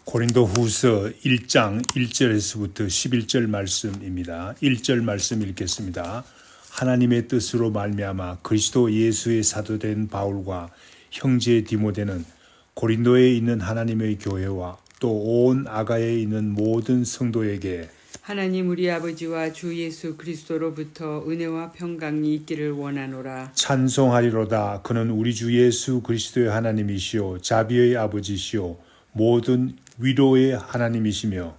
고린도후서 1장 1절에서부터 11절 말씀입니다. 1절 말씀 읽겠습니다. 하나님의 뜻으로 말미암아 그리스도 예수의 사도된 바울과 형제 디모데는 고린도에 있는 하나님의 교회와 또 온 아가야에 있는 모든 성도에게 하나님 우리 아버지와 주 예수 그리스도로부터 은혜와 평강이 있기를 원하노라. 찬송하리로다. 그는 우리 주 예수 그리스도의 하나님이시요 자비의 아버지시요 모든 위로의 하나님이시며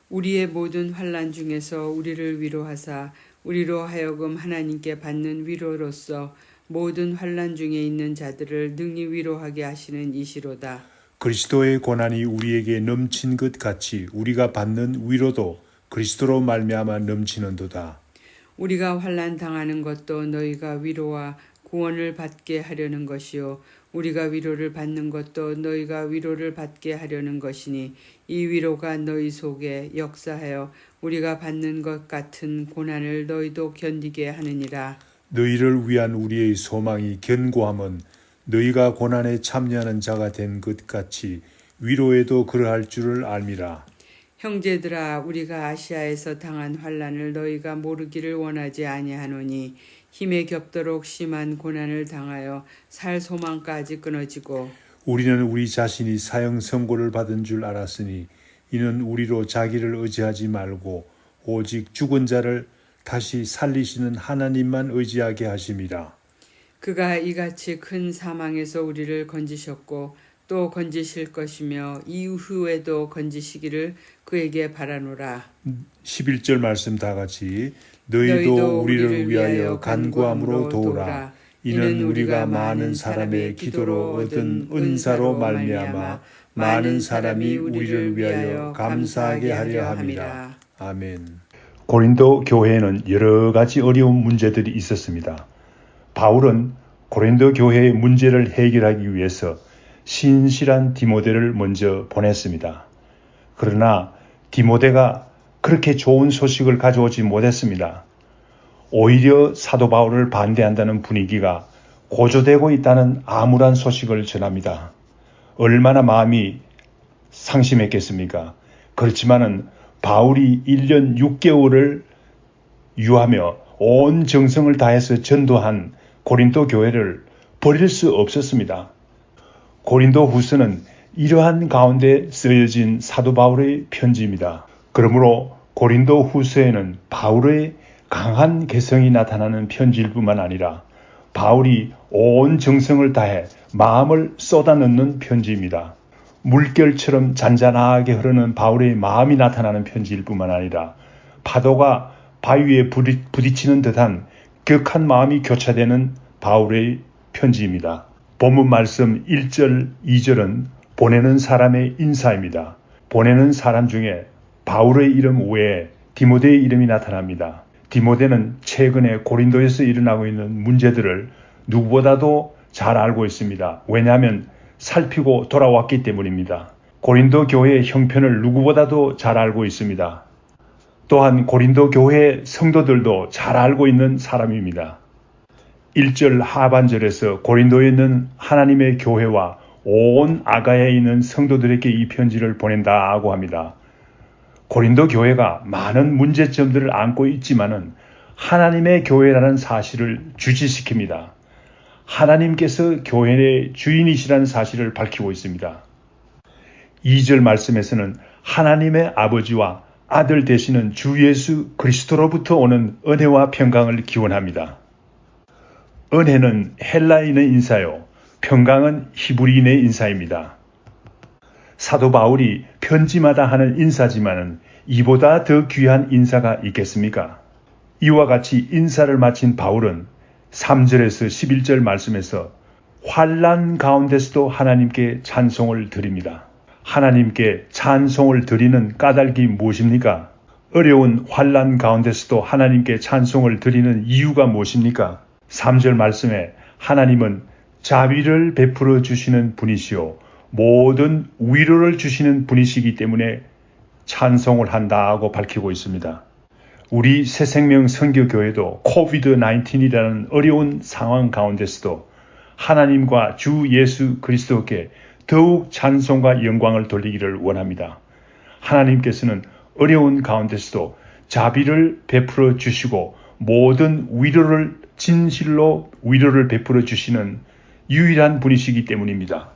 우리의 모든 환난 중에서 우리를 위로하사 우리로 하여금 하나님께 받는 위로로서 모든 환난 중에 있는 자들을 능히 위로하게 하시는 이시로다. 그리스도의 고난이 우리에게 넘친 것 같이 우리가 받는 위로도 그리스도로 말미암아 넘치는도다. 우리가 환난 당하는 것도 너희가 위로와 구원을 받게 하려는 것이요 우리가 위로를 받는 것도 너희가 위로를 받게 하려는 것이니 이 위로가 너희 속에 역사하여 우리가 받는 것 같은 고난을 너희도 견디게 하느니라. 너희를 위한 우리의 소망이 견고함은 너희가 고난에 참여하는 자가 된 것 같이 위로에도 그러할 줄을 알미라. 형제들아 우리가 아시아에서 당한 환난을 너희가 모르기를 원하지 아니하노니 힘에 겹도록 심한 고난을 당하여 살 소망까지 끊어지고 우리는 우리 자신이 사형 선고를 받은 줄 알았으니 이는 우리로 자기를 의지하지 말고 오직 죽은 자를 다시 살리시는 하나님만 의지하게 하심이라. 그가 이같이 큰 사망에서 우리를 건지셨고 또 건지실 것이며 이후에도 건지시기를 그에게 바라노라. 11절 말씀 다 같이 너희도 우리를 위하여 간구함으로 도우라. 이는 우리가 많은 사람의 기도로 얻은 은사로 말미암아 많은 사람이 우리를 위하여 감사하게 하려 함이라. 아멘. 고린도 교회에는 여러 가지 어려운 문제들이 있었습니다. 바울은 고린도 교회의 문제를 해결하기 위해서 신실한 디모데를 먼저 보냈습니다. 그러나 디모데가 그렇게 좋은 소식을 가져오지 못했습니다. 오히려 사도 바울을 반대한다는 분위기가 고조되고 있다는 암울한 소식을 전합니다. 얼마나 마음이 상심했겠습니까? 그렇지만은 바울이 1년 6개월을 유하며 온 정성을 다해서 전도한 고린도 교회를 버릴 수 없었습니다. 고린도 후서는 이러한 가운데 쓰여진 사도 바울의 편지입니다. 그러므로 고린도 후서에는 바울의 강한 개성이 나타나는 편지일 뿐만 아니라 바울이 온 정성을 다해 마음을 쏟아넣는 편지입니다. 물결처럼 잔잔하게 흐르는 바울의 마음이 나타나는 편지일 뿐만 아니라 파도가 바위에 부딪히는 듯한 격한 마음이 교차되는 바울의 편지입니다. 본문 말씀 1절, 2절은 보내는 사람의 인사입니다. 보내는 사람 중에 바울의 이름 외에 디모데의 이름이 나타납니다. 디모데는 최근에 고린도에서 일어나고 있는 문제들을 누구보다도 잘 알고 있습니다. 왜냐하면 살피고 돌아왔기 때문입니다. 고린도 교회의 형편을 누구보다도 잘 알고 있습니다. 또한 고린도 교회 성도들도 잘 알고 있는 사람입니다. 1절 하반절에서 고린도에 있는 하나님의 교회와 온 아가야에 있는 성도들에게 이 편지를 보낸다고 합니다. 고린도 교회가 많은 문제점들을 안고 있지만은 하나님의 교회라는 사실을 주지시킵니다. 하나님께서 교회의 주인이시라는 사실을 밝히고 있습니다. 2절 말씀에서는 하나님의 아버지와 아들 되시는 주 예수 그리스도로부터 오는 은혜와 평강을 기원합니다. 은혜는 헬라인의 인사요, 평강은 히브리인의 인사입니다. 사도 바울이 편지마다 하는 인사지만은 이보다 더 귀한 인사가 있겠습니까? 이와 같이 인사를 마친 바울은 3절에서 11절 말씀에서 환난 가운데서도 하나님께 찬송을 드립니다. 하나님께 찬송을 드리는 까닭이 무엇입니까? 어려운 환난 가운데서도 하나님께 찬송을 드리는 이유가 무엇입니까? 3절 말씀에 하나님은 자비를 베풀어 주시는 분이시요 모든 위로를 주시는 분이시기 때문에 찬송을 한다고 밝히고 있습니다. 우리 새생명 선교교회도 코비드-19이라는 어려운 상황 가운데서도 하나님과 주 예수 그리스도께 더욱 찬송과 영광을 돌리기를 원합니다. 하나님께서는 어려운 가운데서도 자비를 베풀어 주시고 모든 위로를 진실로 위로를 베풀어 주시는 유일한 분이시기 때문입니다.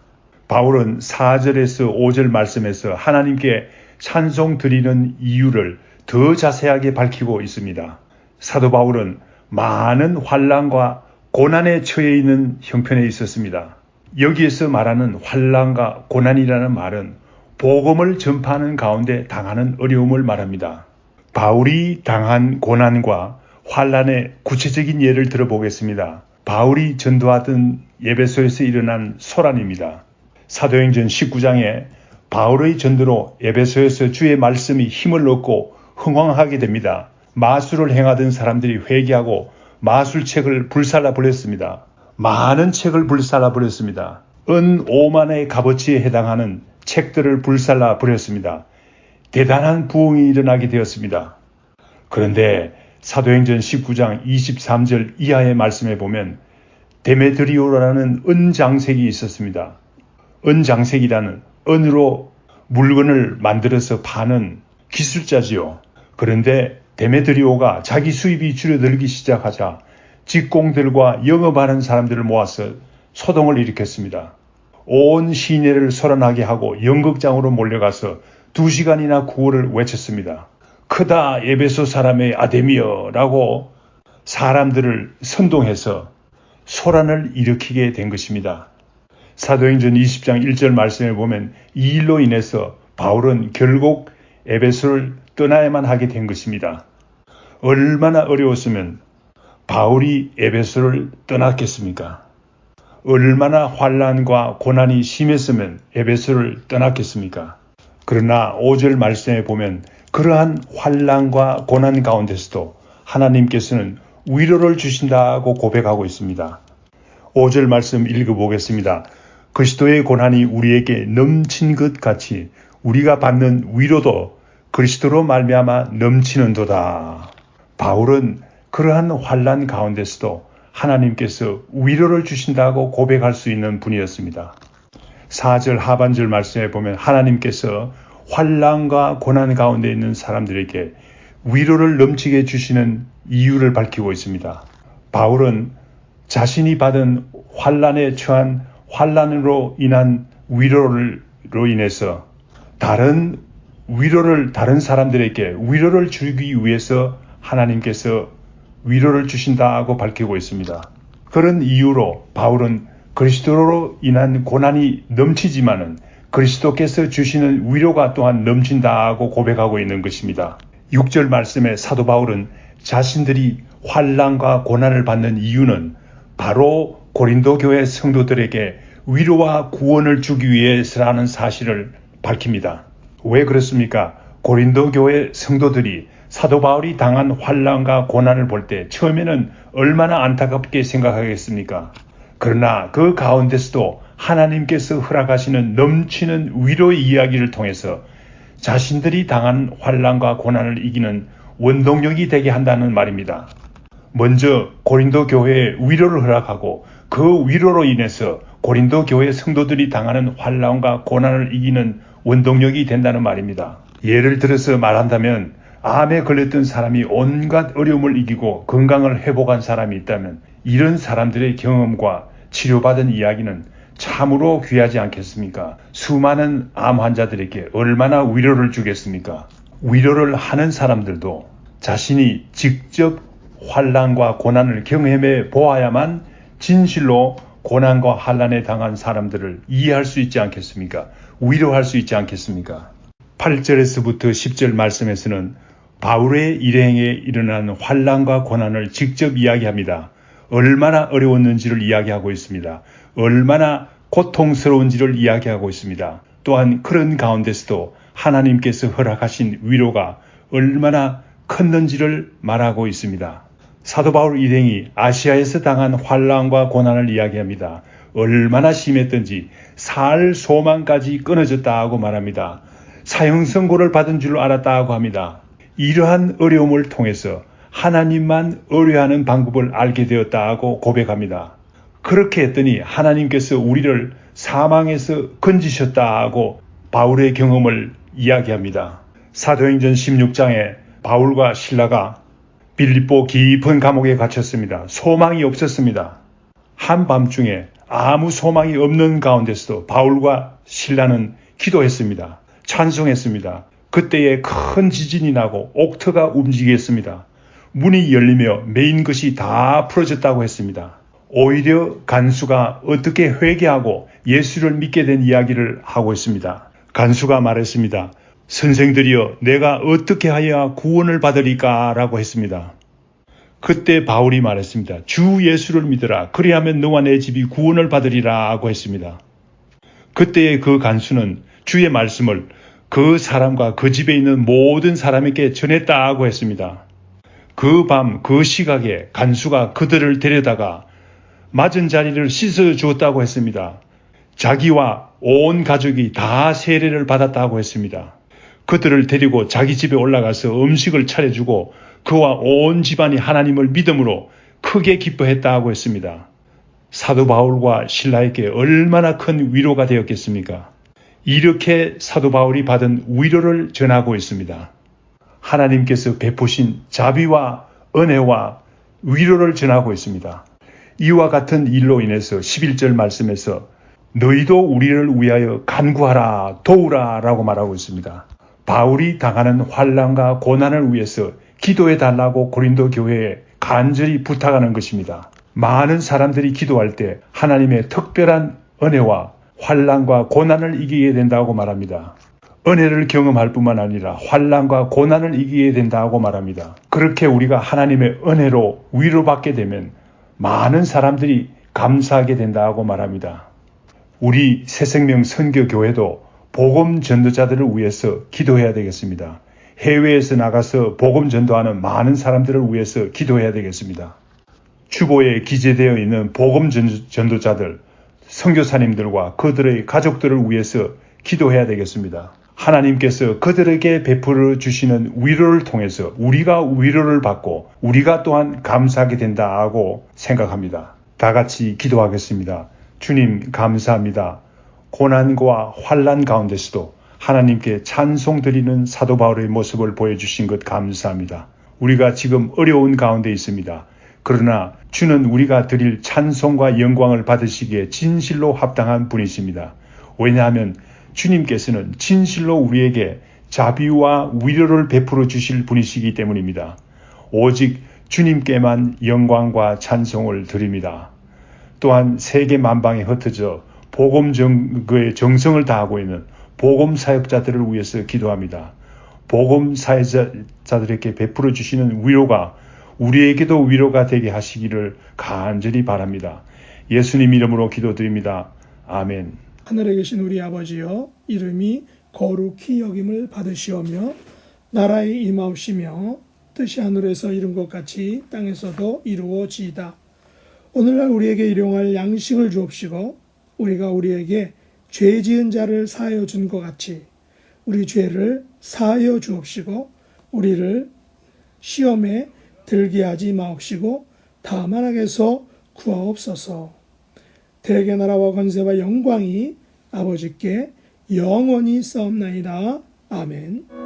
바울은 4절에서 5절 말씀에서 하나님께 찬송 드리는 이유를 더 자세하게 밝히고 있습니다. 사도 바울은 많은 환난과 고난에 처해 있는 형편에 있었습니다. 여기에서 말하는 환난과 고난이라는 말은 복음을 전파하는 가운데 당하는 어려움을 말합니다. 바울이 당한 고난과 환난의 구체적인 예를 들어보겠습니다. 바울이 전도하던 에베소에서 일어난 소란입니다. 사도행전 19장에 바울의 전도로 에베소에서 주의 말씀이 힘을 얻고 흥왕하게 됩니다. 마술을 행하던 사람들이 회개하고 마술책을 불살라 버렸습니다. 많은 책을 불살라 버렸습니다. 은 5만의 값어치에 해당하는 책들을 불살라 버렸습니다. 대단한 부흥이 일어나게 되었습니다. 그런데 사도행전 19장 23절 이하의 말씀에 보면 데메드리오라는 은장색이 있었습니다. 은장색이라는 은으로 물건을 만들어서 파는 기술자지요. 그런데 데메드리오가 자기 수입이 줄어들기 시작하자 직공들과 영업하는 사람들을 모아서 소동을 일으켰습니다. 온 시내를 소란하게 하고 연극장으로 몰려가서 2시간이나 구호를 외쳤습니다. 크다 에베소 사람의 아데미어라고 사람들을 선동해서 소란을 일으키게 된 것입니다. 사도행전 20장 1절 말씀에 보면 이 일로 인해서 바울은 결국 에베소를 떠나야만 하게 된 것입니다. 얼마나 어려웠으면 바울이 에베소를 떠났겠습니까? 얼마나 환난과 고난이 심했으면 에베소를 떠났겠습니까? 그러나 5절 말씀에 보면 그러한 환난과 고난 가운데서도 하나님께서는 위로를 주신다고 고백하고 있습니다. 5절 말씀 읽어보겠습니다. 그리스도의 고난이 우리에게 넘친 것 같이 우리가 받는 위로도 그리스도로 말미암아 넘치는도다. 바울은 그러한 환난 가운데서도 하나님께서 위로를 주신다고 고백할 수 있는 분이었습니다. 4절 하반절 말씀에 보면 하나님께서 환난과 고난 가운데 있는 사람들에게 위로를 넘치게 주시는 이유를 밝히고 있습니다. 바울은 자신이 받은 환난에 처한 환난으로 인한 위로로 인해서 다른 사람들에게 위로를 주기 위해서 하나님께서 위로를 주신다고 밝히고 있습니다. 그런 이유로 바울은 그리스도로 인한 고난이 넘치지만은 그리스도께서 주시는 위로가 또한 넘친다고 고백하고 있는 것입니다. 6절 말씀에 사도 바울은 자신들이 환난과 고난을 받는 이유는 바로 고린도 교회 성도들에게 위로와 구원을 주기 위해서라는 사실을 밝힙니다. 왜 그렇습니까? 고린도 교회 성도들이 사도 바울이 당한 환난과 고난을 볼 때 처음에는 얼마나 안타깝게 생각하겠습니까? 그러나 그 가운데서도 하나님께서 허락하시는 넘치는 위로의 이야기를 통해서 자신들이 당한 환난과 고난을 이기는 원동력이 되게 한다는 말입니다. 먼저 고린도 교회에 위로를 허락하고 그 위로로 인해서 고린도 교회 성도들이 당하는 환난과 고난을 이기는 원동력이 된다는 말입니다. 예를 들어서 말한다면 암에 걸렸던 사람이 온갖 어려움을 이기고 건강을 회복한 사람이 있다면 이런 사람들의 경험과 치료받은 이야기는 참으로 귀하지 않겠습니까? 수많은 암 환자들에게 얼마나 위로를 주겠습니까? 위로를 하는 사람들도 자신이 직접 환난과 고난을 경험해 보아야만 진실로 고난과 환난에 당한 사람들을 이해할 수 있지 않겠습니까? 위로할 수 있지 않겠습니까? 8절에서부터 10절 말씀에서는 바울의 일행에 일어난 환난과 고난을 직접 이야기합니다. 얼마나 어려웠는지를 이야기하고 있습니다. 얼마나 고통스러운지를 이야기하고 있습니다. 또한 그런 가운데서도 하나님께서 허락하신 위로가 얼마나 컸는지를 말하고 있습니다. 사도 바울 일행이 아시아에서 당한 환난과 고난을 이야기합니다. 얼마나 심했던지 살 소망까지 끊어졌다고 말합니다. 사형 선고를 받은 줄 알았다고 합니다. 이러한 어려움을 통해서 하나님만 의뢰하는 방법을 알게 되었다고 고백합니다. 그렇게 했더니 하나님께서 우리를 사망에서 건지셨다고 바울의 경험을 이야기합니다. 사도행전 16장에 바울과 실라가 빌립보 깊은 감옥에 갇혔습니다. 소망이 없었습니다. 한밤중에 아무 소망이 없는 가운데서도 바울과 실라는 기도했습니다. 찬송했습니다. 그때에 큰 지진이 나고 옥터가 움직였습니다. 문이 열리며 메인 것이 다 풀어졌다고 했습니다. 오히려 간수가 어떻게 회개하고 예수를 믿게 된 이야기를 하고 있습니다. 간수가 말했습니다. 선생들이여, 내가 어떻게 하여야 구원을 받으리까? 라고 했습니다. 그때 바울이 말했습니다. 주 예수를 믿으라. 그리하면 너와 내 집이 구원을 받으리라 하고 했습니다. 그때의 그 간수는 주의 말씀을 그 사람과 그 집에 있는 모든 사람에게 전했다고 했습니다. 그 밤 그 시각에 간수가 그들을 데려다가 맞은 자리를 씻어 주었다고 했습니다. 자기와 온 가족이 다 세례를 받았다고 했습니다. 그들을 데리고 자기 집에 올라가서 음식을 차려주고 그와 온 집안이 하나님을 믿음으로 크게 기뻐했다고 했습니다. 사도 바울과 실라에게 얼마나 큰 위로가 되었겠습니까? 이렇게 사도 바울이 받은 위로를 전하고 있습니다. 하나님께서 베푸신 자비와 은혜와 위로를 전하고 있습니다. 이와 같은 일로 인해서 11절 말씀에서 너희도 우리를 위하여 간구하라, 도우라 라고 말하고 있습니다. 바울이 당하는 환난과 고난을 위해서 기도해 달라고 고린도 교회에 간절히 부탁하는 것입니다. 많은 사람들이 기도할 때 하나님의 특별한 은혜와 환난과 고난을 이기게 된다고 말합니다. 은혜를 경험할 뿐만 아니라 환난과 고난을 이기게 된다고 말합니다. 그렇게 우리가 하나님의 은혜로 위로받게 되면 많은 사람들이 감사하게 된다고 말합니다. 우리 새생명 선교교회도 복음 전도자들을 위해서 기도해야 되겠습니다. 해외에서 나가서 복음 전도하는 많은 사람들을 위해서 기도해야 되겠습니다. 주보에 기재되어 있는 복음 전도자들, 선교사님들과 그들의 가족들을 위해서 기도해야 되겠습니다. 하나님께서 그들에게 베풀어 주시는 위로를 통해서 우리가 위로를 받고 우리가 또한 감사하게 된다고 생각합니다. 다 같이 기도하겠습니다. 주님 감사합니다. 고난과 환난 가운데서도 하나님께 찬송 드리는 사도 바울의 모습을 보여주신 것 감사합니다. 우리가 지금 어려운 가운데 있습니다. 그러나 주는 우리가 드릴 찬송과 영광을 받으시기에 진실로 합당한 분이십니다. 왜냐하면 주님께서는 진실로 우리에게 자비와 위로를 베풀어 주실 분이시기 때문입니다. 오직 주님께만 영광과 찬송을 드립니다. 또한 세계 만방에 흩어져 복음 전거에 정성을 다하고 있는 복음 사역자들을 위해서 기도합니다. 복음 사역자들에게 베풀어 주시는 위로가 우리에게도 위로가 되게 하시기를 간절히 바랍니다. 예수님 이름으로 기도드립니다. 아멘. 하늘에 계신 우리 아버지여, 이름이 거룩히 여김을 받으시오며 나라의 임하옵시며 뜻이 하늘에서 이룬 것 같이 땅에서도 이루어지이다. 오늘날 우리에게 일용할 양식을 주옵시고 우리가 우리에게 죄 지은 자를 사하여 준 것 같이 우리 죄를 사하여 주옵시고 우리를 시험에 들게 하지 마옵시고 다만 악에서 구하옵소서. 대개 나라와 권세와 영광이 아버지께 영원히 싸움나이다. 아멘.